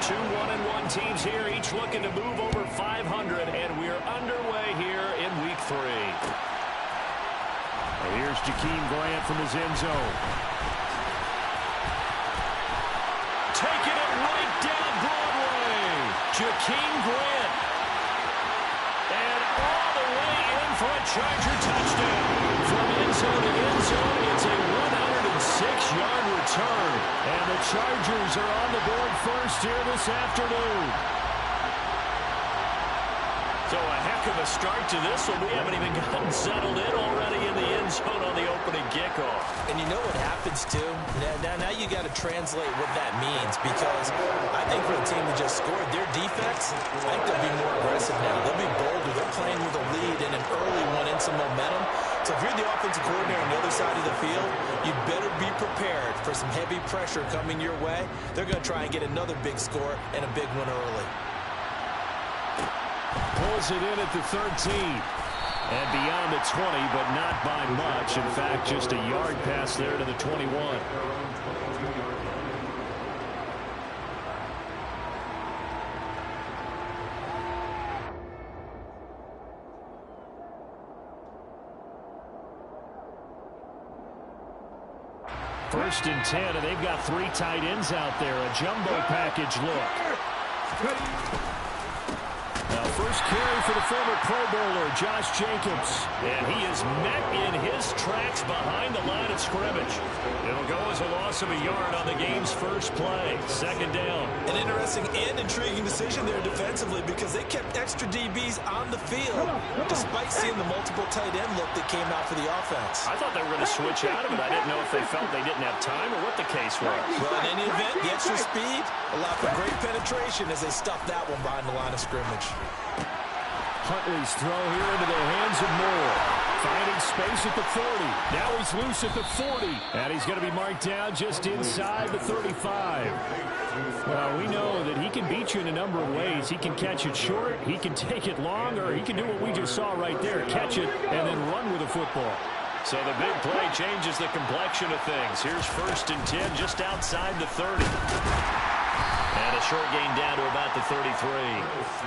Two 1-1 teams here, each looking to move over 500, and we're underway here in Week 3. And here's Jakeem Grant from his end zone. Taking it right down Broadway. Jakeem Grant. And all the way in for a Charger touchdown. From end zone to end zone, it's a 106-yard return. And the Chargers are on the board first here this afternoon. So a heck of a start to this one. We haven't even gotten settled in already in the end zone on the opening kickoff. And you know what happens, too? Now you got to translate what that means, because I think for the team that just scored, their defense, I think they'll be more aggressive now. They'll be bolder. They're playing with a lead and an early one and some momentum. So if you're the offensive coordinator on the other side of the field, you better be prepared for some heavy pressure coming your way. They're going to try and get another big score and a big one early. Pulls it in at the 13. And beyond the 20, but not by much. In fact, just a yard pass there to the 21. First and 10, and they've got 3 tight ends out there. A jumbo package look. Now, first carry for the former Pro Bowler, Josh Jacobs. And he is met in his tracks behind the line of scrimmage. It'll go as a loss of a yard on the game's first play. Second down. An interesting and intriguing decision there defensively, because they kept extra DBs on the field, despite seeing the multiple tight end look that came out for the offense. I thought they were going to switch out of it. I didn't know if they felt they didn't have time or what the case was. Well, in any event, the extra speed allowed for great penetration as they stuffed that one behind the line of scrimmage. Huntley's throw here into the hands of Moore. Finding space at the 40. Now he's loose at the 40. And he's going to be marked down just inside the 35. Well, we know that he can beat you in a number of ways. He can catch it short, he can take it long, or he can do what we just saw right there, catch it and then run with the football. So the big play changes the complexion of things. Here's first and 10 just outside the 30. And a short gain down to about the 33.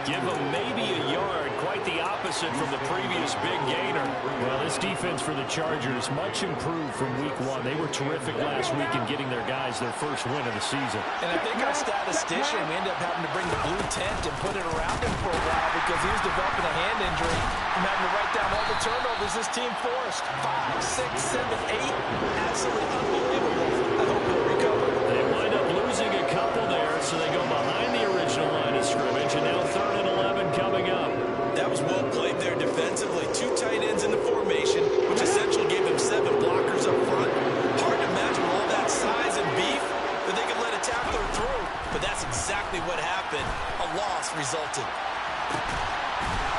Give them maybe a yard. Quite the opposite from the previous big gainer. Well, this defense for the Chargers, much improved from week 1. They were terrific last week in getting their guys their first win of the season. And I think our statistician, we ended up having to bring the blue tent and put it around him for a while, because he was developing a hand injury from having to write down all the turnovers this team forced. 5, 6, 7, 8. Absolutely unbelievable. I hope he'll recover. They wind up losing a couple there, so they go behind the original line of scrimmage, and now 3rd and 11 coming up. That was well played there defensively. 2 tight ends in the formation, which essentially gave them 7 blockers up front. Hard to imagine all that size and beef that they could let a tackler through, but that's exactly what happened. A loss resulted.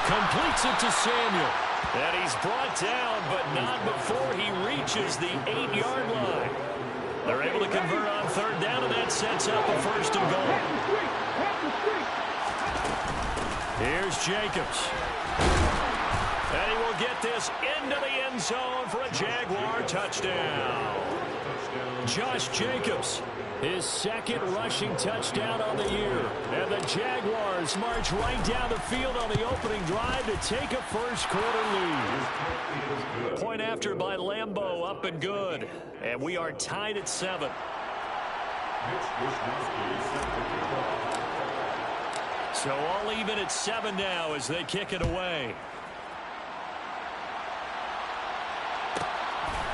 Completes it to Samuel. And he's brought down, but not before he reaches the 8-yard line. They're able to convert on 3rd down, and that sets up a 1st and goal. Here's Jacobs. And he will get this into the end zone for a Jaguar touchdown. Josh Jacobs, his 2nd rushing touchdown on the year. And the Jaguars march right down the field on the opening drive to take a first-quarter lead. Point after by Lambeau, up and good. And we are tied at 7. So all even at 7 now as they kick it away.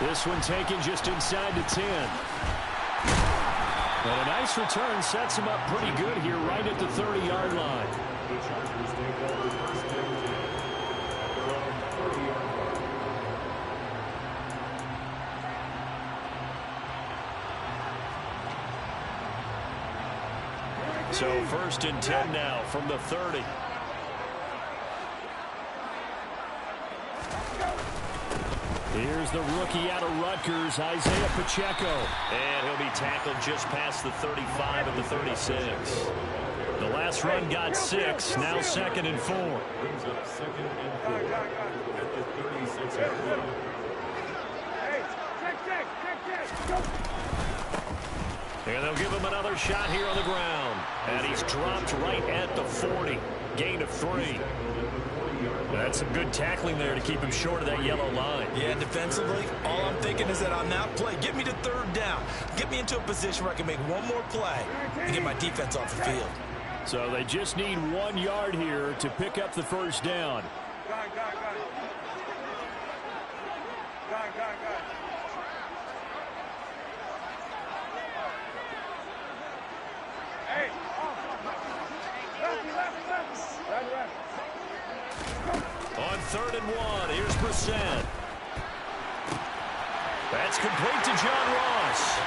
This one taken just inside the 10. And a nice return sets him up pretty good here right at the 30-yard line. So 1st and 10 now from the 30. Here's the rookie out of Rutgers, Isaiah Pacheco. And he'll be tackled just past the 35 and the 36. The last run got 6, now 2nd and 4. And they'll give him another shot here on the ground. And he's dropped right at the 40. Gain of 3. That's some good tackling there to keep him short of that yellow line. Yeah, defensively, all I'm thinking is that on that play, get me to 3rd down. Get me into a position where I can make one more play and get my defense off the field. So they just need 1 yard here to pick up the first down. Got it. Hey! Left. On 3rd and 1, here's Brissett. That's complete to John Ross.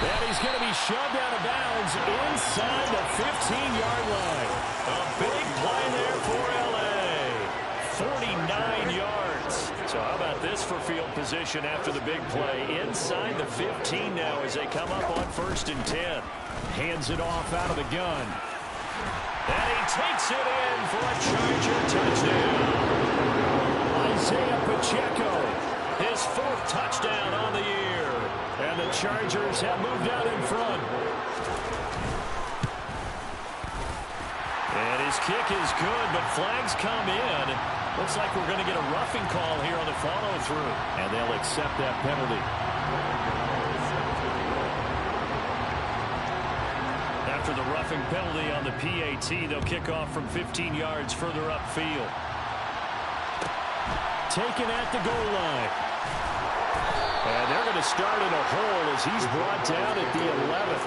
And he's going to be shoved out of bounds inside the 15-yard line. A big play there for LA. 49 yards. So how about this for field position after the big play? Inside the 15 now as they come up on 1st and 10. Hands it off out of the gun. And he takes it in for a Charger touchdown. Isaiah Pacheco. His 4th touchdown on the year. And the Chargers have moved out in front. And his kick is good, but flags come in. Looks like we're going to get a roughing call here on the follow-through. And they'll accept that penalty. After the roughing penalty on the PAT, they'll kick off from 15 yards further upfield. Taken at the goal line. And they're going to start in a hole as he's brought down at the 11th.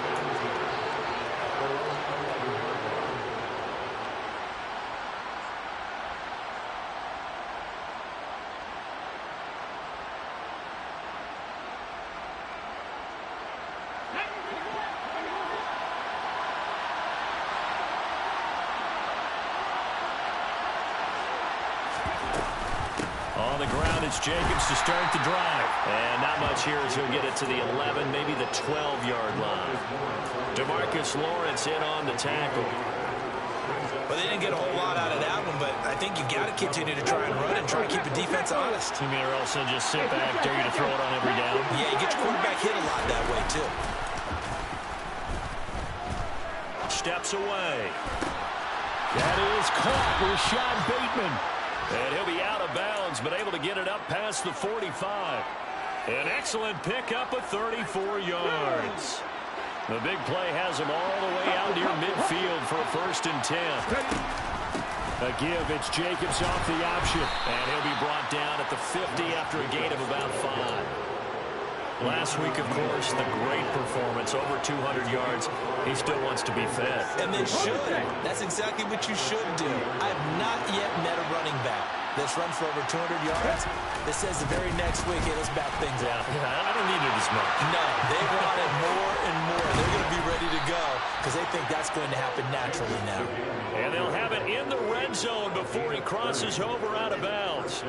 On the ground, it's Jacobs to start the drive. And not much here as he'll get it to the 11, maybe the 12-yard line. DeMarcus Lawrence in on the tackle. Well, they didn't get a whole lot out of that one, but I think you got to continue to try and run and try to keep the defense honest. You mean or else they'll just sit back, dare you to throw it on every down? Yeah, you get your quarterback hit a lot that way, too. Steps away. That is caught. Rashad Bateman. And he'll be out of bounds, but able to get it up past the 45. An excellent pickup of 34 yards. The big play has him all the way out near midfield for a 1st and 10. A give, it's Jacobs off the option. And he'll be brought down at the 50 after a gain of about 5. Last week, of course, the great performance, over 200 yards. He still wants to be fed. And they should. That's exactly what you should do. I have not yet met a running back that's run for over 200 yards that says the very next week, hey, let's back things up. I don't need it as much. No, they want it more and more. They're going to be ready to go because they think that's going to happen naturally now. And they'll have it in the red zone before he crosses over out of bounds.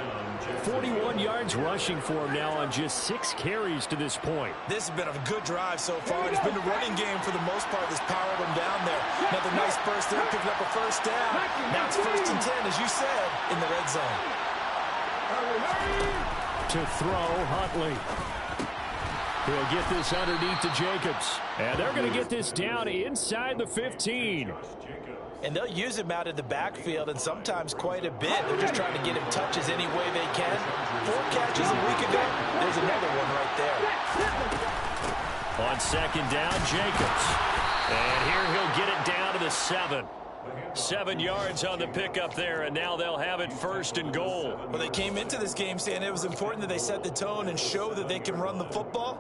41 yards rushing for him now on just 6 carries to this point. This has been a good drive so far. It's been a running game for the most part that's powered them down there. Another nice burst there, picking up a 1st down. Now it's 1st and 10, as you said, in the red zone. To throw, Huntley. He'll get this underneath to Jacobs. And they're going to get this down inside the 15. And they'll use him out of the backfield, and sometimes quite a bit. They're just trying to get him touches any way they can. 4 catches a week ago. There's another one right there. On 2nd down, Jacobs. And here he'll get it down to the 7. 7 yards on the pickup there, and now they'll have it 1st and goal. Well, they came into this game saying it was important that they set the tone and show that they can run the football.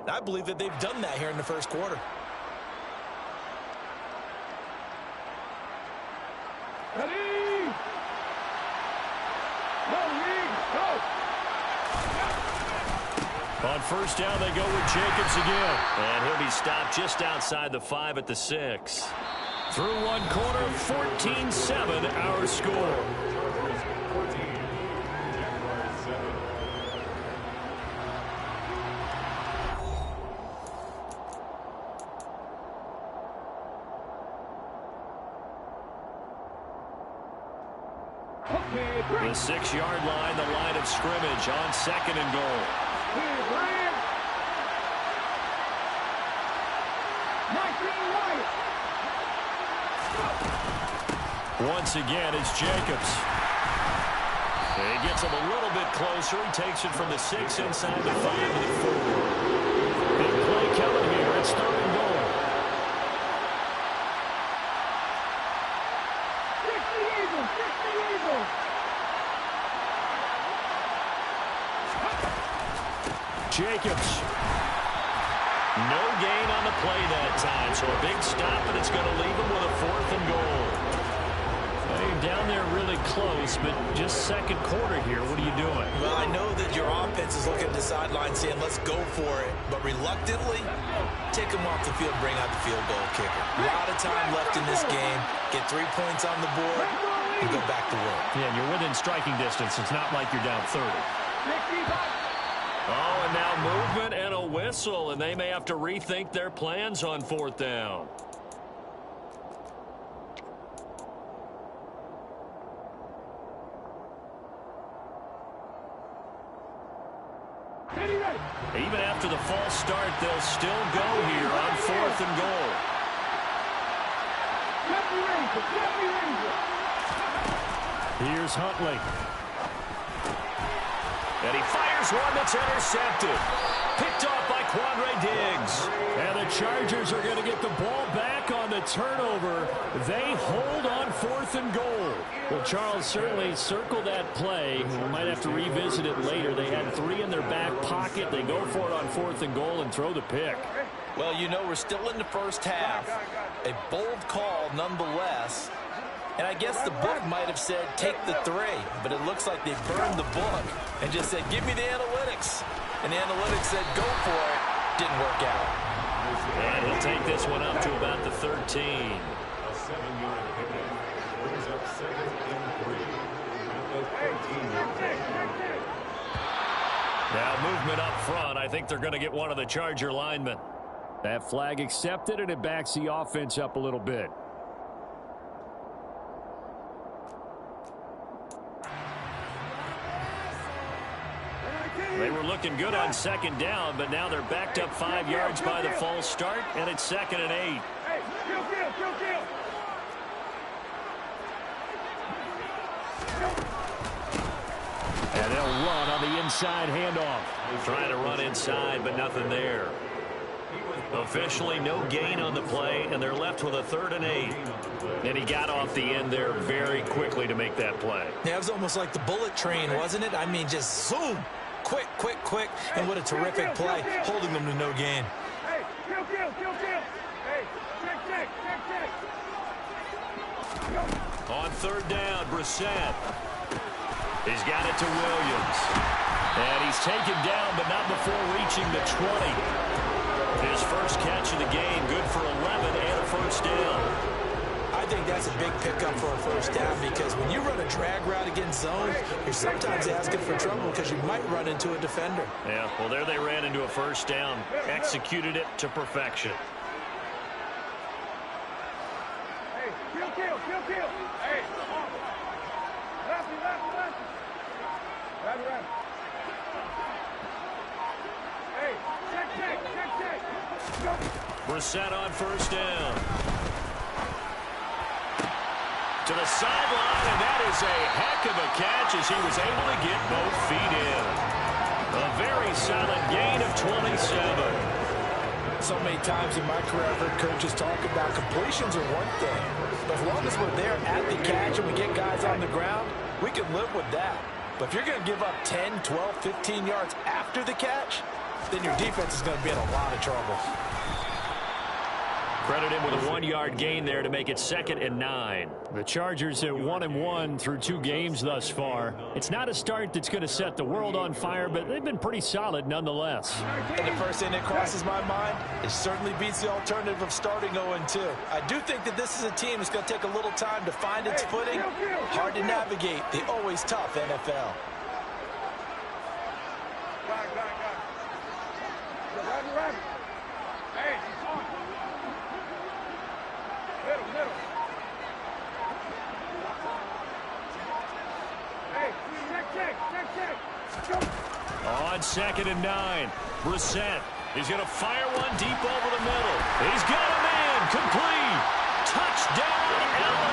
And I believe that they've done that here in the 1st quarter. Ready? Go! On 1st down, they go with Jacobs again. And he'll be stopped just outside the 5 at the 6. Through one quarter, 14-7, our score. The 6-yard line, the line of scrimmage on 2nd and goal. Once again, it's Jacobs. He gets him a little bit closer. He takes it from the 6 inside the 5 to the 4. Big play coming here. It's 3rd and goal. Jacobs. No gain on the play that time, so a big stop, and it's going to leave him with a 4th and goal. Well, you're down there really close, but just second quarter here. What are you doing? Well, I know that your offense is looking at the sideline saying, let's go for it, but reluctantly, take him off the field, bring out the field goal kicker. A lot of time left in this game. Get 3 points on the board and go back to work. Yeah, and you're within striking distance. It's not like you're down 30. Oh, and now movement and a whistle, and they may have to rethink their plans on 4th down. Even after the false start, they'll still go here on 4th and goal. Here's Huntley. And he fires one that's intercepted. Picked off by Quandre Diggs. And the Chargers are going to get the ball back on the turnover. They hold on 4th and goal. Well, Charles, certainly circle that play. We might have to revisit it later. They had 3 in their back pocket. They go for it on 4th and goal and throw the pick. Well, you know, we're still in the first half. A bold call nonetheless. And I guess the book might have said, take the 3. But it looks like they burned the book and just said, give me the analytics. And the analytics said, go for it. Didn't work out. And he'll take this one up to about the 13. A 7-yard pickup brings up 2nd and 3. At the 13. Now movement up front. I think they're going to get one of the Charger linemen. That flag accepted, and it backs the offense up a little bit. They were looking good on 2nd down, but now they're backed up 5 yards by the false start, and it's 2nd and 8. Hey, kill. And they'll run on the inside handoff. Trying to run inside, but nothing there. Officially, no gain on the play, and they're left with a 3rd and 8. And he got off the end there very quickly to make that play. Yeah, it was almost like the bullet train, wasn't it? I mean, just zoom. Quick. And what a terrific play, holding them to no gain. Hey, kill. Hey, check. On 3rd down, Brissett. He's got it to Williams. And he's taken down, but not before reaching the 20. His first catch of the game, good for 11 and a 1st down. I think that's a big pickup for a 1st down because when you run a drag route against zone, you're sometimes asking for trouble because you might run into a defender. Yeah, well, there they ran into a 1st down, executed it to perfection. Hey, kill. Hey, left. Right. Hey, check. Go. Brissett on 1st down. To the sideline, and that is a heck of a catch as he was able to get both feet in. A very solid gain of 27. So many times in my career, I've heard coaches talk about completions are one thing. But as long as we're there at the catch and we get guys on the ground, we can live with that. But if you're going to give up 10, 12, 15 yards after the catch, then your defense is going to be in a lot of trouble. Credit him with a 1-yard gain there to make it 2nd and 9. The Chargers at 1-1 through 2 games thus far. It's not a start that's going to set the world on fire, but they've been pretty solid nonetheless. And the first thing that crosses my mind, it certainly beats the alternative of starting 0-2. I do think that this is a team that's going to take a little time to find its footing. Hard to navigate the always tough NFL. Right. Hey, on. Middle. Hey, check. Go. On 2nd and 9, Brissett is going to fire one deep over the middle. He's got a man complete. Touchdown, LA.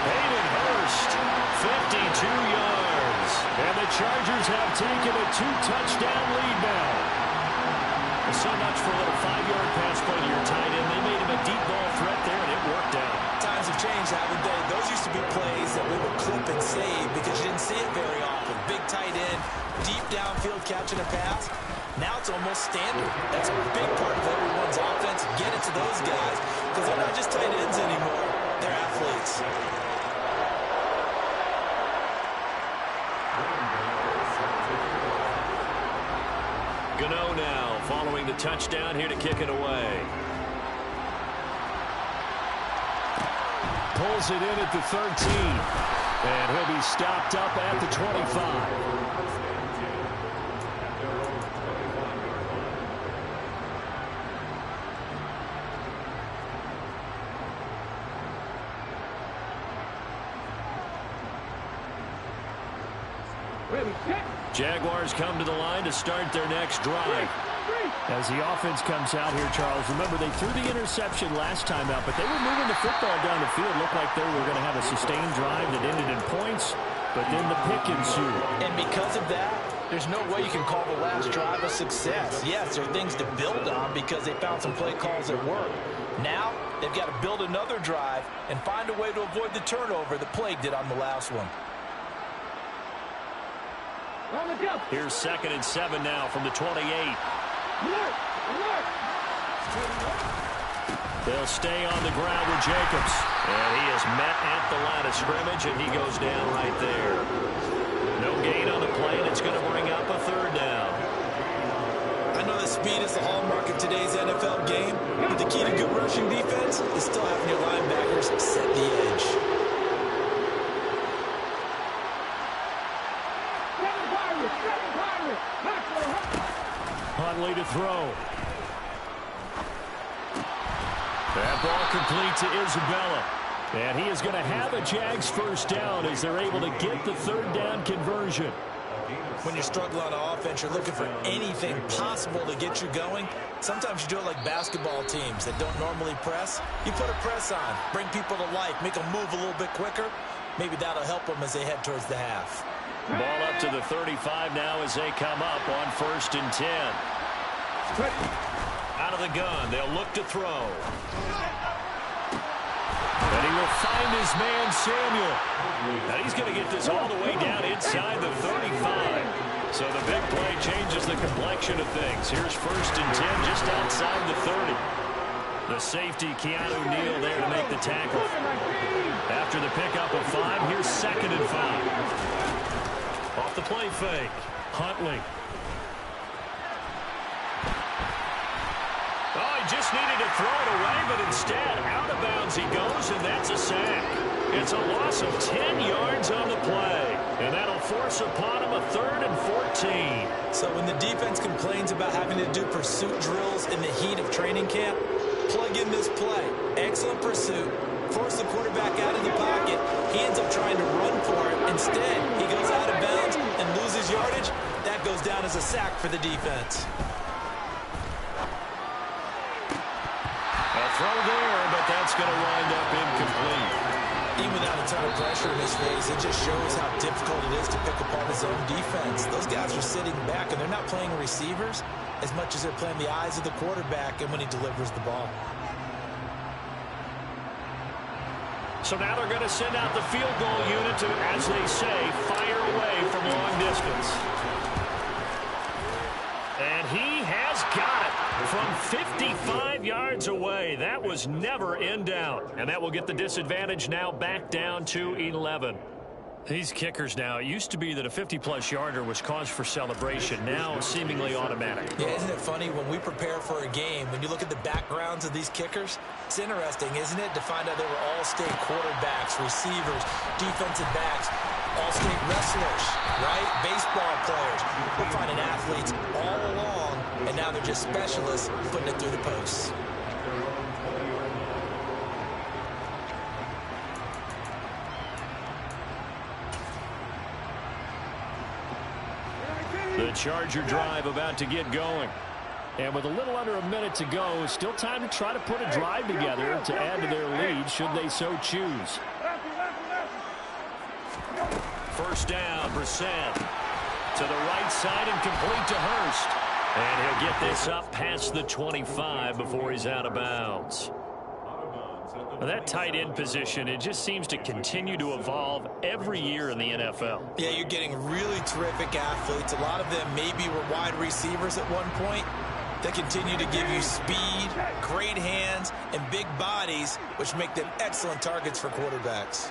Hayden Hurst, 52 yards. And the Chargers have taken a 2-touchdown lead now. So much for a little 5-yard pass play to your tight end. They made him a deep ball threat there, and it worked out. Times have changed, haven't they? Those used to be plays that we would clip and save because you didn't see it very often. Big tight end, deep downfield catching a pass. Now it's almost standard. That's a big part of everyone's offense. Get it to those guys because they're not just tight ends anymore. They're athletes. Gano now following the touchdown here to kick it away. Pulls it in at the 13. And he'll be stopped up at the 25. Jaguars come to the line to start their next drive. As the offense comes out here, Charles, remember they threw the interception last time out, but they were moving the football down the field. Looked like they were going to have a sustained drive that ended in points, but then the pick ensued. And because of that, there's no way you can call the last drive a success. Yes, there are things to build on because they found some play calls that work. Now, they've got to build another drive and find a way to avoid the turnover that plagued it on the last one. Here's 2nd and 7 now from the 28. They'll stay on the ground with Jacobs. And he is met at the line of scrimmage, and he goes down right there. No gain on the play, and it's going to bring up a 3rd down. I know that speed is the hallmark of today's NFL game, but the key to good rushing defense is still having your linebackers set the edge. Huntley to throw. That ball complete to Isabella. And he is going to have a Jags first down as they're able to get the 3rd down conversion. When you struggle on offense, you're looking for anything possible to get you going. Sometimes you do it like basketball teams that don't normally press. You put a press on, bring people to life, make them move a little bit quicker. Maybe that'll help them as they head towards the half. Ball up to the 35 now as they come up on 1st and 10. Out of the gun, they'll look to throw. And he will find his man, Samuel. And he's going to get this all the way down inside the 35. So the big play changes the complexion of things. Here's 1st and 10 just outside the 30. The safety, Keanu Neal, there to make the tackle. After the pickup of 5, here's 2nd and 5. Off the play fake, Huntley. Oh, he just needed to throw it away, but instead, out of bounds he goes, and that's a sack. It's a loss of 10 yards on the play, and that'll force upon him a 3rd and 14. So when the defense complains about having to do pursuit drills in the heat of training camp, plug in this play. Excellent pursuit. Force the quarterback out of the pocket. He ends up trying to run for it. Instead, he goes out of bounds and loses yardage. That goes down as a sack for the defense. A throw there, but that's going to wind up incomplete. Even without a ton of pressure in his face, it just shows how difficult it is to pick apart his own defense. Those guys are sitting back, and they're not playing receivers as much as they're playing the eyes of the quarterback and when he delivers the ball. So now they're going to send out the field goal unit to, as they say, fire away from long distance. And he has got it from 55 yards away. That was never in doubt. And that will get the disadvantage now back down to 11. These kickers now, it used to be that a 50-plus yarder was cause for celebration. Now seemingly automatic. Yeah, isn't it funny when we prepare for a game, when you look at the backgrounds of these kickers, it's interesting, isn't it, to find out they were all-state quarterbacks, receivers, defensive backs, all-state wrestlers, right? Baseball players. We're finding athletes all along, and now they're just specialists putting it through the posts. The Charger drive about to get going. And with a little under a minute to go, still time to try to put a drive together to add to their lead should they so choose. First down, Brissett. To the right side and complete to Hurst. And he'll get this up past the 25 before he's out of bounds. Now that tight end position, it just seems to continue to evolve every year in the NFL. Yeah, you're getting really terrific athletes. A lot of them maybe were wide receivers at one point. They continue to give you speed, great hands, and big bodies, which make them excellent targets for quarterbacks.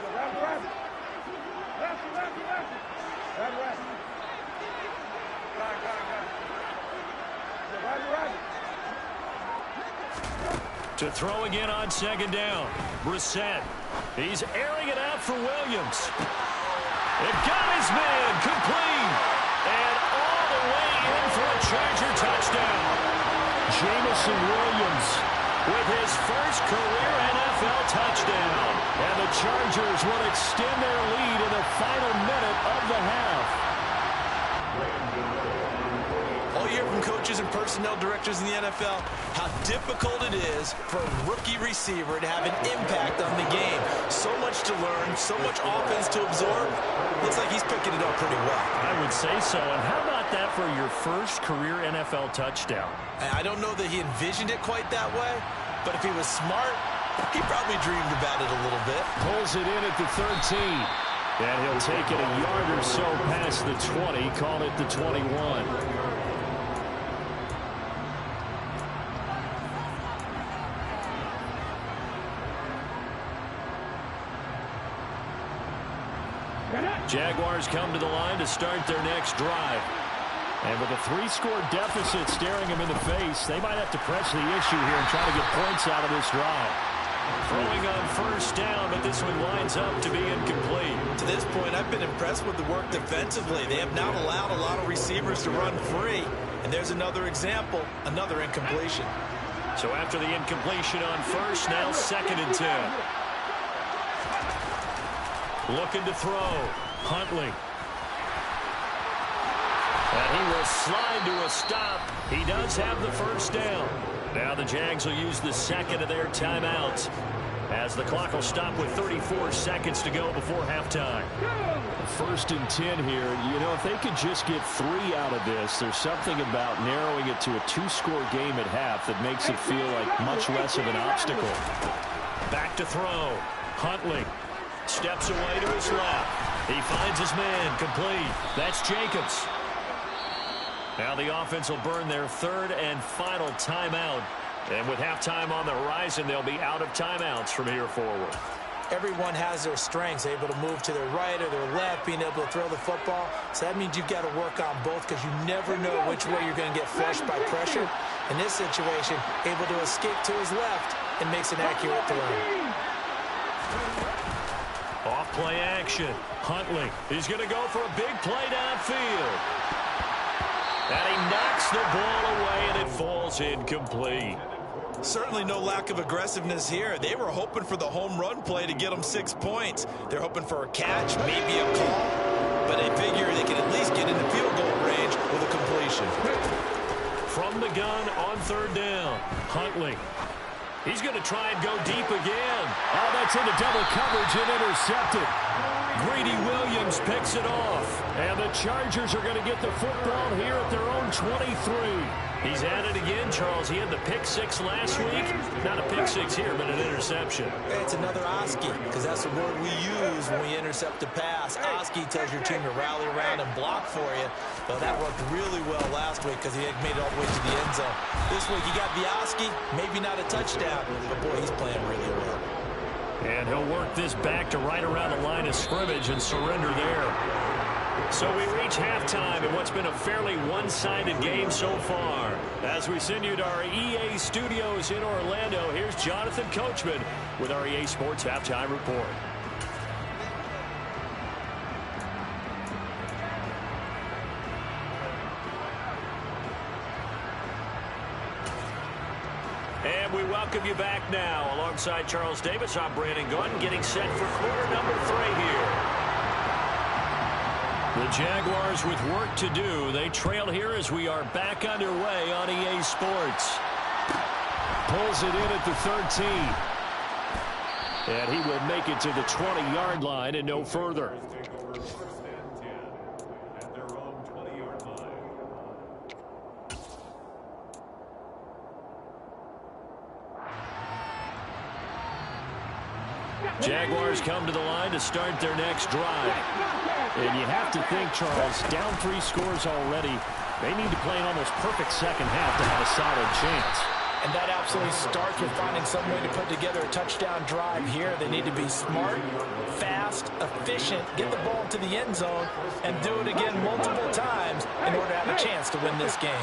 To throw again on second down. Brissett. He's airing it out for Williams. It got his man complete. And all the way in for a Charger touchdown. Jamison Williams with his first career NFL touchdown. And the Chargers will extend their lead in the final minute of the half. All year from coaches and personnel directors in the NFL, how difficult it is for a rookie receiver to have an impact on the game. So much to learn, so much offense to absorb. Looks like he's picking it up pretty well. I would say so. And how about that for your first career NFL touchdown? I don't know that he envisioned it quite that way, but if he was smart, he probably dreamed about it a little bit. Pulls it in at the 13. And he'll take it a yard or so past the 20, call it the 21. Jaguars come to the line to start their next drive. And with a 3-score deficit staring them in the face, they might have to press the issue here and try to get points out of this drive. Throwing on first down, but this one winds up to be incomplete. To this point, I've been impressed with the work defensively. They have not allowed a lot of receivers to run free. And there's another example, another incompletion. So after the incompletion on first, now 2nd and 10. Looking to throw. Huntley. And he will slide to a stop. He does have the first down. Now the Jags will use the second of their timeouts as the clock will stop with 34 seconds to go before halftime. 1st and 10 here. You know, if they could just get 3 out of this, there's something about narrowing it to a 2-score game at half that makes it feel like much less of an obstacle. Back to throw. Huntley steps away to his left. He finds his man complete. That's Jacobs. Now the offense will burn their 3rd and final timeout. And with halftime on the horizon, they'll be out of timeouts from here forward. Everyone has their strengths, able to move to their right or their left, being able to throw the football. So that means you've got to work on both because you never know which way you're going to get flushed by pressure. In this situation, able to escape to his left and makes an accurate throw. Off play action. Huntley. He's going to go for a big play downfield. And he knocks the ball away, and it falls incomplete. Certainly no lack of aggressiveness here. They were hoping for the home run play to get them 6 points. They're hoping for a catch, maybe a call, but they figure they can at least get into field goal range with a completion. From the gun on 3rd down. Huntley. He's going to try and go deep again. Oh, that's into double coverage and intercepted. Greedy Williams picks it off. And the Chargers are going to get the football here at their own 23. He's at it again, Charles. He had the pick 6 last week. Not a pick 6 here, but an interception. Hey, it's another Oski, because that's the word we use when we intercept a pass. Oski tells your team to rally around and block for you. But that worked really well last week because he had made it all the way to the end zone. This week, you got the Oski, maybe not a touchdown, but boy, he's playing really well. And he'll work this back to right around the line of scrimmage and surrender there. So we reach halftime in what's been a fairly one-sided game so far. As we send you to our EA studios in Orlando, here's Jonathan Coachman with our EA Sports Halftime Report. And we welcome you back now. Alongside Charles Davis, I'm Brandon Gordon, getting set for quarter number 3 here. The Jaguars with work to do. They trail here as we are back underway on EA Sports. Pulls it in at the 13. And he will make it to the 20-yard line and no further. Jaguars come to the line to start their next drive. And you have to think, Charles, down 3 scores already. They need to play an almost perfect second half to have a solid chance. And that absolutely starts with finding some way to put together a touchdown drive here. They need to be smart, fast, efficient, get the ball to the end zone, and do it again multiple times in order to have a chance to win this game.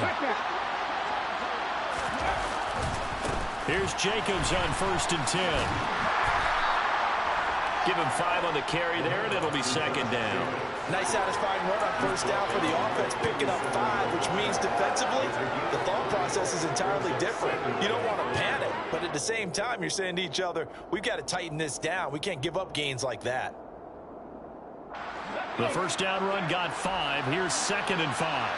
Here's Jacobs on 1st and 10. Give him 5 on the carry there, and it'll be 2nd down. Nice satisfying run on 1st down for the offense, picking up 5, which means defensively, the thought process is entirely different. You don't want to panic, but at the same time, you're saying to each other, we've got to tighten this down. We can't give up gains like that. The 1st down run got 5. Here's 2nd and 5.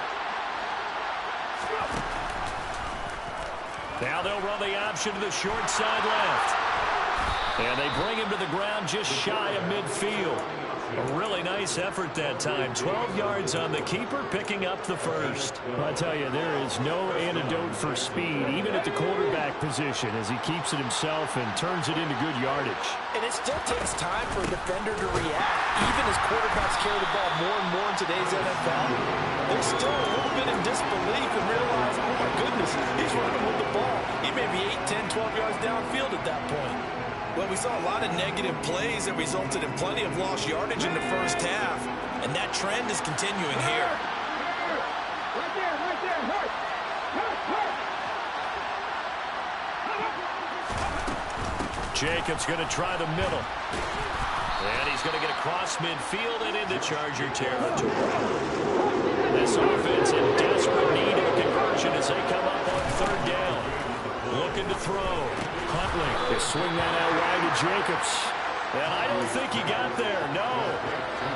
Now they'll run the option to the short side left. And they bring him to the ground just shy of midfield. A really nice effort that time. 12 yards on the keeper, picking up the 1st. I tell you, there is no antidote for speed, even at the quarterback position, as he keeps it himself and turns it into good yardage. And it still takes time for a defender to react. Even as quarterbacks carry the ball more and more in today's NFL, they're still a little bit in disbelief and realize, oh my goodness, he's running with the ball. He may be 8, 10, 12 yards downfield at that point. Well, we saw a lot of negative plays that resulted in plenty of lost yardage in the 1st half, and that trend is continuing here. Right there, hurt, hurt. Jacobs going to try the middle. And he's going to get across midfield and into Charger territory. This offense in desperate need of a conversion as they come up on 3rd down. Looking to throw. Huntley. They swing that out wide to Jacobs. And I don't think he got there, no.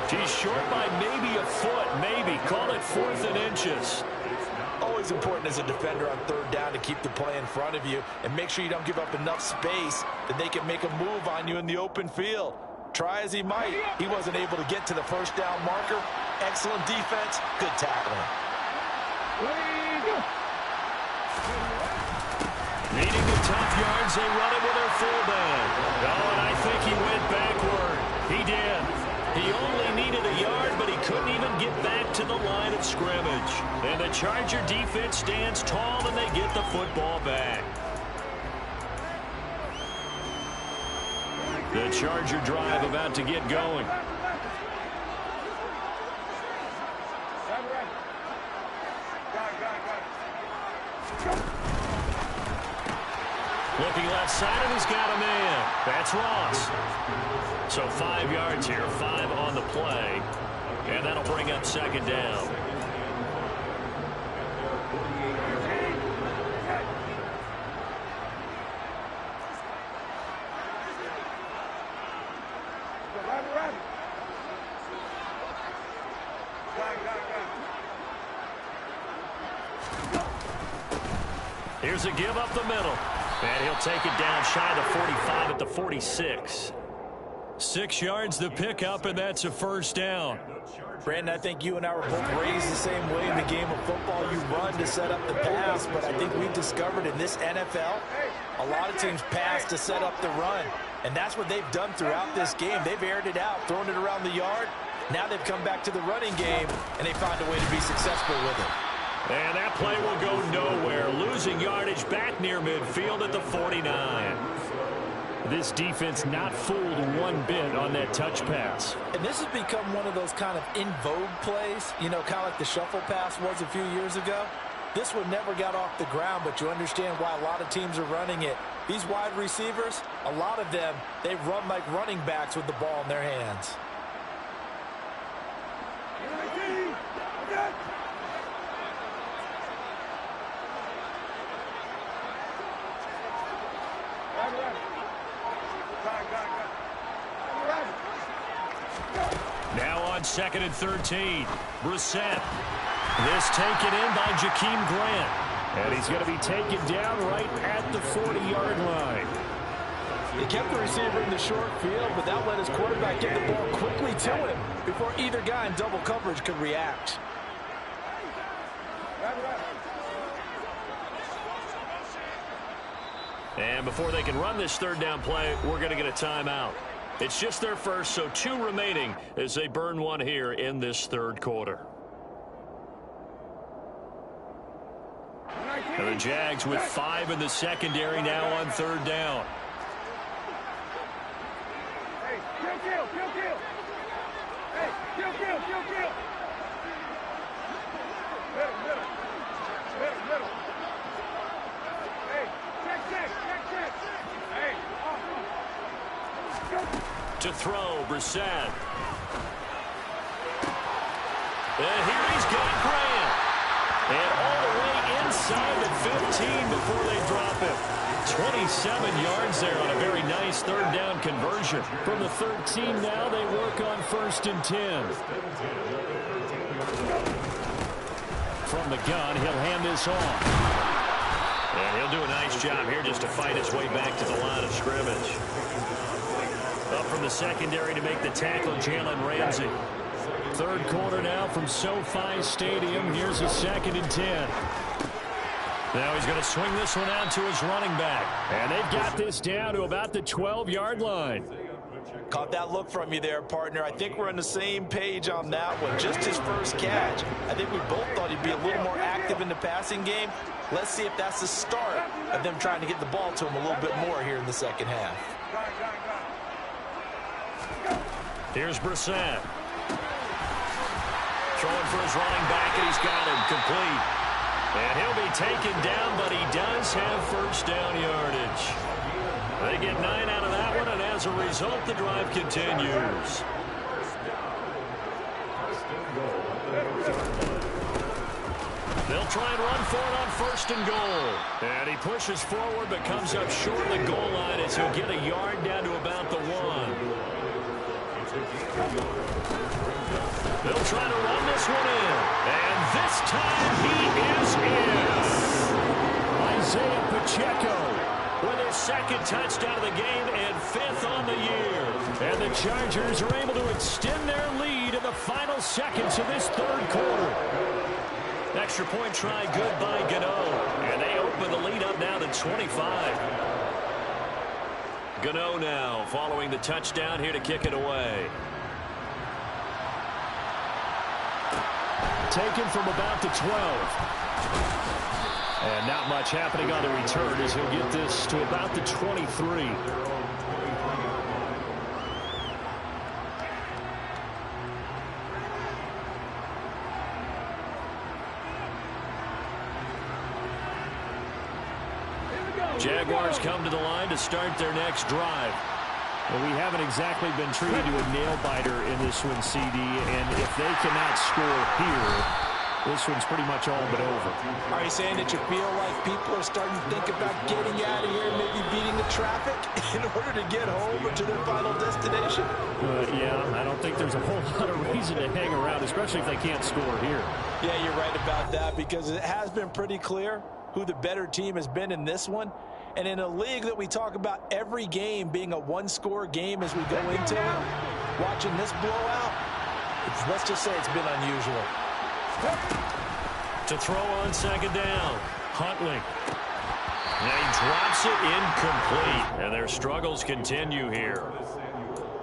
He's short by maybe a foot, maybe. Call it 4th and inches. Always important as a defender on 3rd down to keep the play in front of you and make sure you don't give up enough space that they can make a move on you in the open field. Try as he might, he wasn't able to get to the 1st down marker. Excellent defense, good tackling. Needing the tough yards, they run it with their fullback. Oh, and I think he went backward. He did. He only needed a yard, but he couldn't even get back to the line of scrimmage. And the Charger defense stands tall, and they get the football back. The Charger drive about to get going. Looking left side, and he's got a man. That's Ross. So 5 yards here, 5 on the play. And that'll bring up 2nd down. Here's a give up the middle. And he'll take it down shy of the 45 at the 46. 6 yards the pickup, and that's a 1st down. Brandon, I think you and I were both raised the same way in the game of football. You run to set up the pass, but I think we've discovered in this NFL, a lot of teams pass to set up the run. And that's what they've done throughout this game. They've aired it out, thrown it around the yard. Now they've come back to the running game, and they found a way to be successful with it. And that play will go nowhere. Losing yardage back near midfield at the 49. This defense not fooled one bit on that touch pass. And this has become one of those kind of in vogue plays, you know, kind of like the shuffle pass was a few years ago. This one never got off the ground, but you understand why a lot of teams are running it. These wide receivers, a lot of them, they run like running backs with the ball in their hands. Now on 2nd and 13. Brissett. This taken in by Jakeem Grant. And he's going to be taken down right at the 40-yard line. They kept the receiver in the short field, but that let his quarterback get the ball quickly to him before either guy in double coverage could react. And before they can run this 3rd down play, we're going to get a timeout. It's just their first, so 2 remaining as they burn one here in this third quarter. And the Jags with 5 in the secondary now on third down. Hey, kill. Hey, kill. Middle. Hey, check. Hey, To throw, Brissett. And here he's got Grant. And all the way inside the 15 before they drop him. 27 yards there on a very nice third down conversion. From the 13 now, they work on 1st and 10. From the gun, he'll hand this off. And he'll do a nice job here just to fight his way back to the line of scrimmage. Up from the secondary to make the tackle, Jalen Ramsey. Third quarter now from SoFi Stadium. Here's a 2nd and 10. Now he's going to swing this one out to his running back. And they've got this down to about the 12-yard line. Caught that look from you there, partner. I think we're on the same page on that one. Just his first catch. I think we both thought he'd be a little more active in the passing game. Let's see if that's the start of them trying to get the ball to him a little bit more here in the second half. Here's Brissett. Throwing for his running back, and he's got him complete. And he'll be taken down, but he does have first down yardage. They get 9 out of that one, and as a result, the drive continues. They'll try and run for it on 1st and goal. And he pushes forward, but comes up short of the goal line as he'll get a yard down to about the 1. They'll try to run this one in. And this time he is in. Isaiah Pacheco with his 2nd touchdown of the game and 5th on the year. And the Chargers are able to extend their lead in the final seconds of this third quarter. Extra point try good by Gano. And they open the lead up now to 25. Gano now following the touchdown here to kick it away. Taken from about the 12. And not much happening on the return as he'll get this to about the 23. Jaguars come to the line to start their next drive. Well, we haven't exactly been treated to a nail-biter in this one, CD, and if they cannot score here, this one's pretty much all but over. Are you saying that you feel like people are starting to think about getting out of here, maybe beating the traffic in order to get home or to their final destination? Yeah, I don't think there's a whole lot of reason to hang around, especially if they can't score here. Yeah, you're right about that because it has been pretty clear who the better team has been in this one. And in a league that we talk about every game being a one-score game as we go into it, watching this blowout, let's just say it's been unusual. To throw on 2nd down, Huntley. And he drops it incomplete. And their struggles continue here.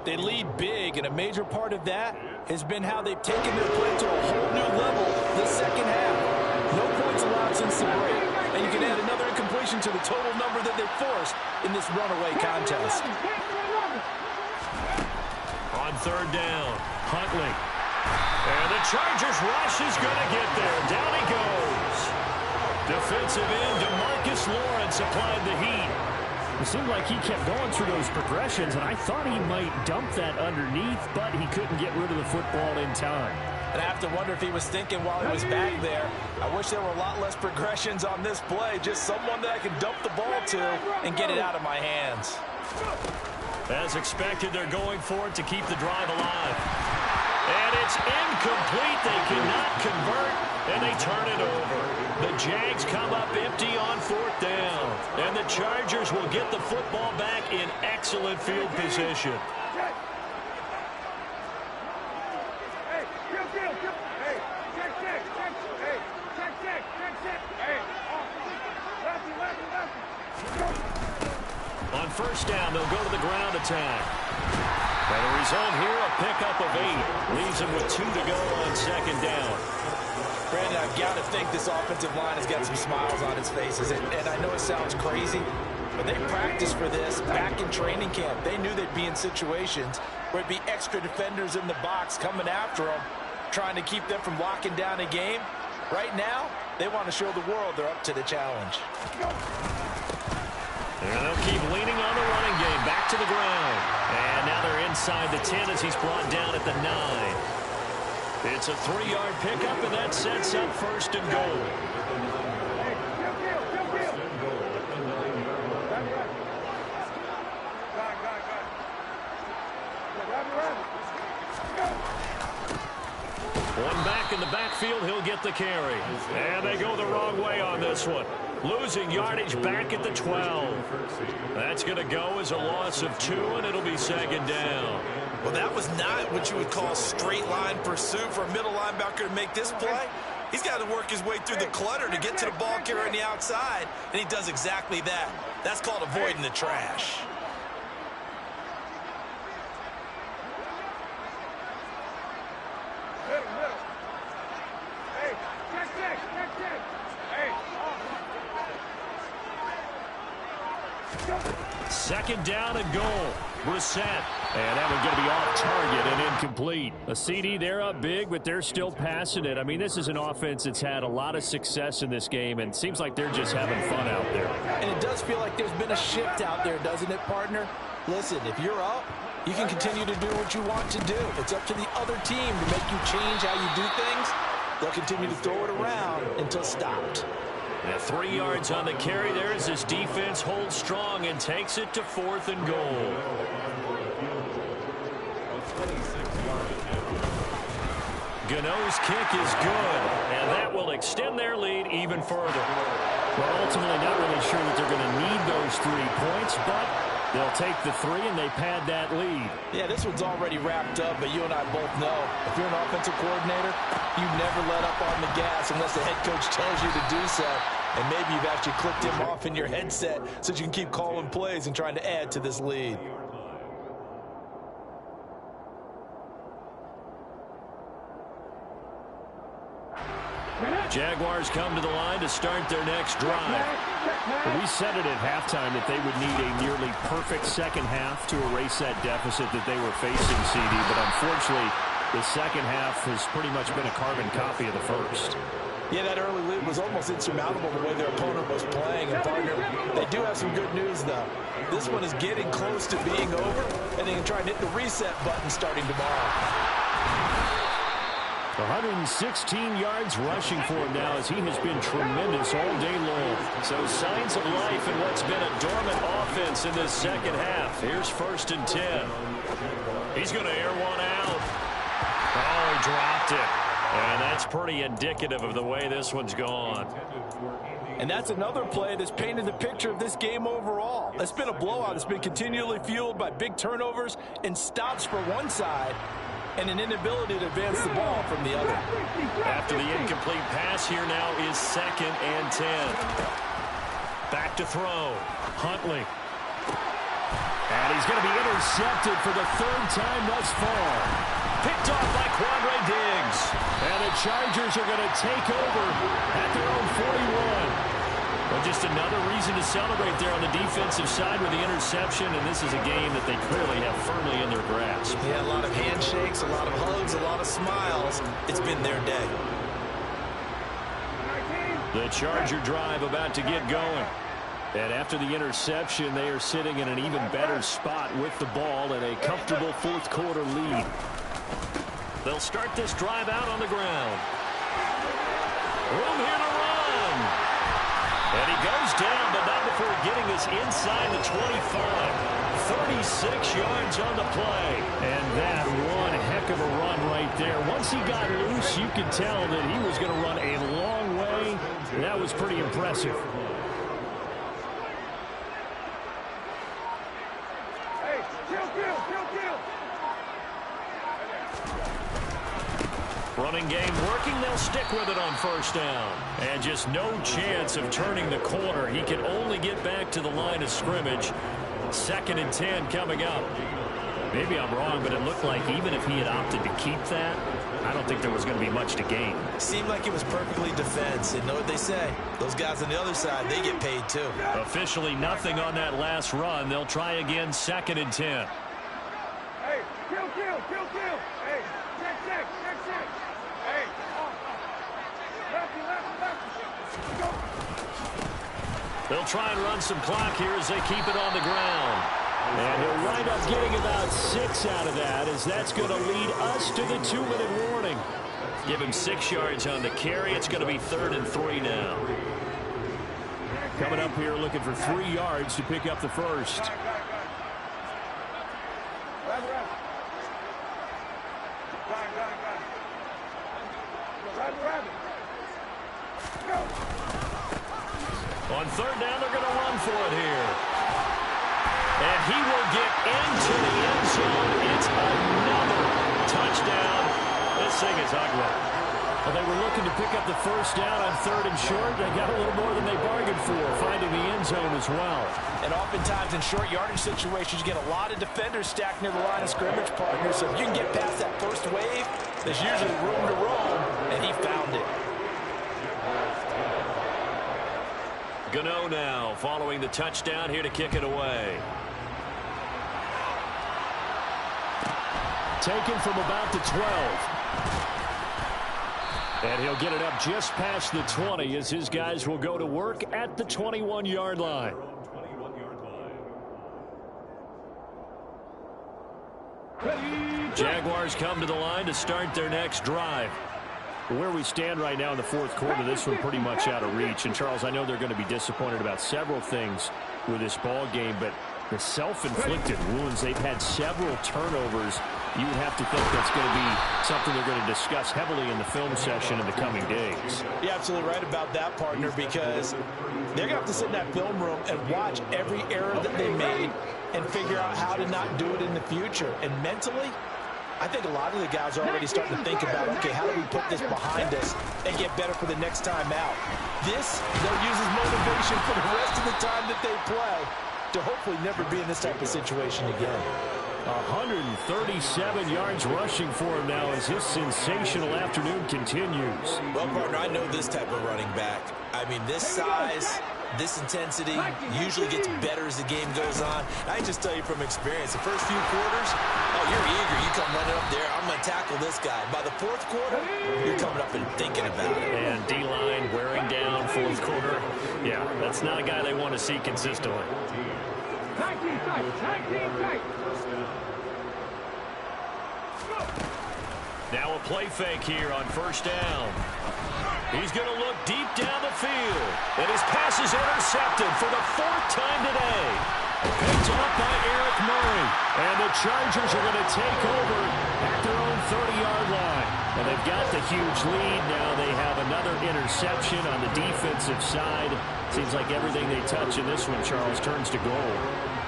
They lead big, and a major part of that has been how they've taken their play to a whole new level this second half. No points allowed since the break. And you can add another incompletion to the total number that they forced in this runaway contest. On 3rd down, Huntley. And the Chargers rush is going to get there. Down he goes. Defensive end DeMarcus Lawrence applied the heat. It seemed like he kept going through those progressions, and I thought he might dump that underneath, but he couldn't get rid of the football in time. And I have to wonder if he was thinking while he was back there, I wish there were a lot less progressions on this play, just someone that I can dump the ball to and get it out of my hands. As expected, they're going for it to keep the drive alive. And it's incomplete. They cannot convert, and they turn it over. The Jags come up empty on 4th down. And the Chargers will get the football back in excellent field position. On 1st down, they'll go to the ground attack. And the result here, a pickup of 8. Leaves him with 2 to go on second down. Brandon, I've got to think this offensive line has got some smiles on its faces. And I know it sounds crazy, but they practiced for this back in training camp. They knew they'd be in situations where it'd be extra defenders in the box coming after them, trying to keep them from locking down a game. Right now, they want to show the world they're up to the challenge. And they'll keep leaning on the running game. Back to the ground. And now they're inside the 10 as he's brought down at the 9. It's a 3-yard pickup, and that sets up first and goal. One back in the backfield, he'll get the carry. And they go the wrong way on this one. Losing yardage back at the 12. That's going to go as a loss of 2, and it'll be second down. Well, that was not what you would call straight line pursuit for a middle linebacker to make this play. He's got to work his way through the clutter to get to the ball carrier on the outside, and he does exactly that. That's called avoiding the trash. Second down and goal. Brissett. And that one's going to be off target and incomplete. A CD, they're up big, but they're still passing it. I mean, this is an offense that's had a lot of success in this game, and it seems like they're just having fun out there. And it does feel like there's been a shift out there, doesn't it, partner? Listen, if you're up, you can continue to do what you want to do. It's up to the other team to make you change how you do things. They'll continue to throw it around until stopped. Now 3 yards on the carry there as this defense holds strong and takes it to 4th and goal. Gano's kick is good, and that will extend their lead even further. Well, ultimately not really sure that they're going to need those 3 points, but they'll take the 3 and they pad that lead. Yeah, this one's already wrapped up, but you and I both know if you're an offensive coordinator, you never let up on the gas unless the head coach tells you to do so. And maybe you've actually clicked him off in your headset so you can keep calling plays and trying to add to this lead. Jaguars come to the line to start their next drive. We said it at halftime that they would need a nearly perfect second half to erase that deficit that they were facing, CD. But unfortunately, the second half has pretty much been a carbon copy of the first. Yeah, that early lead was almost insurmountable the way their opponent was playing. And, partner, they do have some good news, though. This one is getting close to being over, and they can try and hit the reset button starting tomorrow. 116 yards rushing for him now as he has been tremendous all day long. So signs of life in what's been a dormant offense in this second half. Here's 1st and 10. He's going to air one out. Oh, he dropped it. And that's pretty indicative of the way this one's gone. And that's another play that's painted the picture of this game overall. It's been a blowout. It's been continually fueled by big turnovers and stops for one side, and an inability to advance the ball from the other. After the incomplete pass, here now is 2nd and 10. Back to throw. Huntley. And he's going to be intercepted for the 3rd time thus far. Picked off by Quandre Diggs. And the Chargers are going to take over at their own 41. Well, just another reason to celebrate there on the defensive side with the interception, and this is a game that they clearly have firmly in their grasp. Yeah, a lot of handshakes, a lot of hugs, a lot of smiles. It's been their day. The Charger drive about to get going. And after the interception, they are sitting in an even better spot with the ball and a comfortable 4th quarter lead. They'll start this drive out on the ground. Room here to run. And he goes down, but not before getting us inside the 25. 36 yards on the play. And that one heck of a run right there. Once he got loose, you could tell that he was going to run a long way. That was pretty impressive. Hey, kill. Running game working. They'll stick with it on 1st down. And just no chance of turning the corner. He can only get back to the line of scrimmage. 2nd and 10 coming up. Maybe I'm wrong, but it looked like even if he had opted to keep that, I don't think there was going to be much to gain. Seemed like it was perfectly defense. And know what they say? Those guys on the other side, they get paid too. Officially nothing on that last run. They'll try again, 2nd and 10. Hey, kill. Hey, check. Hey, lefty. Go. They'll try and run some clock here as they keep it on the ground. And he'll wind up getting about 6 out of that, as that's going to lead us to the 2-minute warning. Give him 6 yards on the carry. It's going to be 3rd and 3 now. Coming up here looking for 3 yards to pick up the first. On 3rd down, they're going to run for it here. And he will get into the end zone. It's another touchdown. This thing is ugly. Well, they were looking to pick up the first down on 3rd and short. They got a little more than they bargained for, finding the end zone as well. And oftentimes in short yardage situations, you get a lot of defenders stacked near the line of scrimmage, partner. So if you can get past that first wave, there's usually room to roam, and he found it. Gano now following the touchdown here to kick it away. Taken from about the 12. And he'll get it up just past the 20 as his guys will go to work at the 21-yard line. Jaguars come to the line to start their next drive. Where we stand right now in the 4th quarter, this one pretty much out of reach. And, Charles, I know they're going to be disappointed about several things with this ball game, but the self-inflicted wounds, they've had several turnovers. You would have to think that's going to be something they're going to discuss heavily in the film session in the coming days. You're absolutely right about that, partner, because they're going to have to sit in that film room and watch every error that they made and figure out how to not do it in the future. And mentally, I think a lot of the guys are already starting to think about, okay, how do we put this behind us and get better for the next time out? This, they'll use as motivation for the rest of the time that they play to hopefully never be in this type of situation again. 137 yards rushing for him now as his sensational afternoon continues. Well, partner, I know this type of running back. I mean, this size, this intensity usually gets better as the game goes on. I can just tell you from experience, the first few quarters, oh, you're eager. You come running up there, I'm going to tackle this guy. By the 4th quarter, you're coming up and thinking about it. And D-line wearing down 4th quarter. Yeah, that's not a guy they want to see consistently. Now a play fake here on 1st down. He's going to look deep down the field. And his pass is intercepted for the 4th time today. Picked up by Eric Murray. And the Chargers are going to take over at their own 30-yard line. And they've got the huge lead. Now they have another interception on the defensive side. Seems like everything they touch in this one, Charles, turns to gold.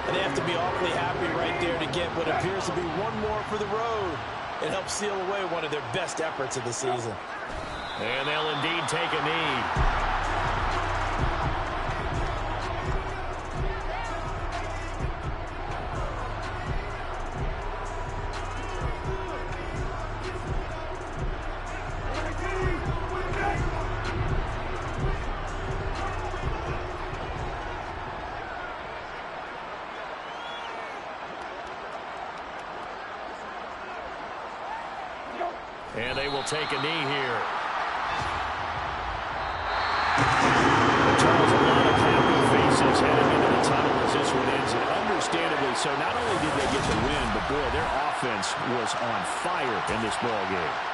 And they have to be awfully happy right there to get what appears to be one more for the road. It helps seal away one of their best efforts of the season. And they'll indeed take a knee. And they will take a knee here. Charles, a lot of happy faces heading into the tunnel as this one ends. And understandably so, not only did they get the win, but boy, their offense was on fire in this ball game.